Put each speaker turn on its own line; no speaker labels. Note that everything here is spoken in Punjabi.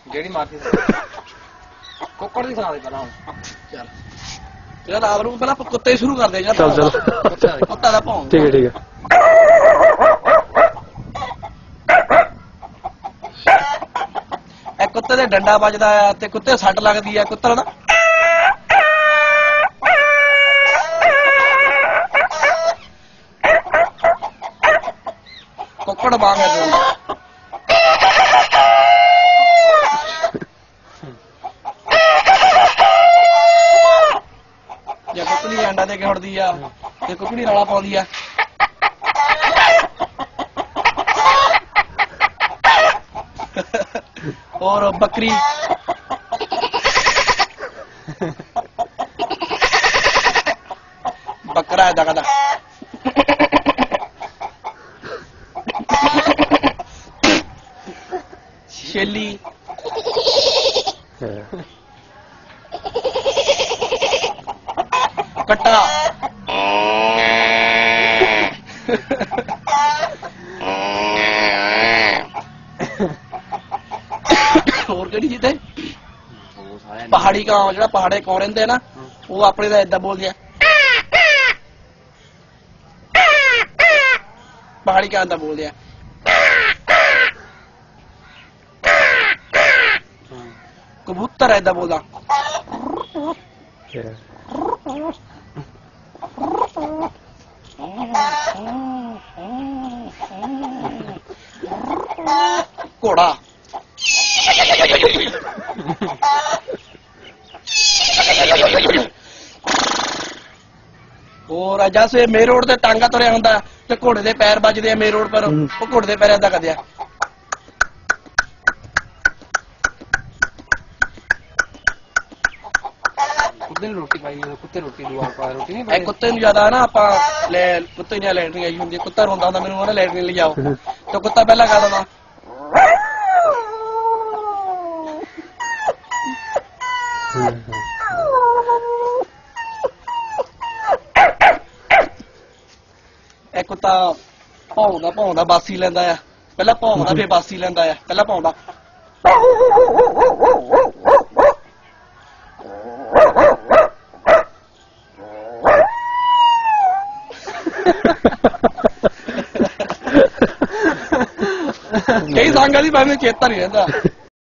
ਜਿਹੜੀ ਮਾਰਦੀ ਕੁੱਕੜ ਦੀ ਸੁਣਾ ਦੇ ਪਹਿਲਾਂ ਚੱਲ
ਯਾਰ ਆਪ ਨੂੰ ਪਹਿਲਾਂ ਕੁੱਤੇ ਸ਼ੁਰੂ ਕਰਦੇ ਜਾਂ
ਚੱਲ ਚੱਲ
ਕੁੱਤਾ ਦਾ ਭੌਂ
ਠੀਕ ਹੈ
ਇਹ ਕੁੱਤੇ ਦੇ ਡੰਡਾ ਵੱਜਦਾ ਆ ਤੇ ਕੁੱਤੇ ਸੱਟ ਲੱਗਦੀ ਆ ਕੁੱਤਾ ਨਾ ਕੁੱਕੜ ਵਾਂਗ ਜੇ ਕੁੱਕੜੀ ਅੰਡਾ ਦੇ ਕੇ ਉੱਡਦੀ ਆ ਤੇ ਕੁੱਕੜੀ ਰੌਲਾ ਪਾਉਂਦੀ ਆ और बकरी बकरा है दादा शेली कट्टा ਹੋਰ ਕਿਹੜੀ ਚੀਜ਼ ਹੈ ਪਹਾੜੀ ਕਾਂ ਜਿਹੜਾ ਪਹਾੜੇ ਕੌਂ ਰਹਿੰਦੇ ਨਾ ਉਹ ਆਪਣੇ ਦਾ ਏਦਾਂ ਬੋਲਦੇ ਆ ਪਹਾੜੀ ਕਾਂ ਦਾ ਬੋਲਦੇ ਆ ਕਬੂਤਰ ਏਦਾਂ ਬੋਲਦਾ ਘੋੜਾ और जैसे मेन रोड ते टांगा तुरया हुंदा ते घोड़े दे पैर बजदे आ मेन रोड पर वो घोड़े दे पैर ऐदा करदे आ
रोटी पाई कुत्ते रोटी रोटी नहीं
कुत्ते नूं ज्यादा ना आपां कुत्ते दी लैटरिन आई हुंदी कुत्ता रोंदा हुंदा मैनूं ओहने लैटरिन ले जाओ ते कुत्ता पहला कह दिंदा ਇਹ ਕੁੱਤਾ ਭੌਂਦਾ ਬਾਸੀ ਲੈਂਦਾ ਆ ਪਹਿਲਾਂ ਭੌਂਦਾ ਫੇਰ ਬਾਸੀ ਲੈਂਦਾ ਆ ਪਹਿਲਾਂ ਭੌਂਦਾ ਕਈ ਸੰਗਾਂ ਦੀ ਮੈਨੂੰ ਚੇਤਾ ਨਹੀਂ ਰਹਿੰਦਾ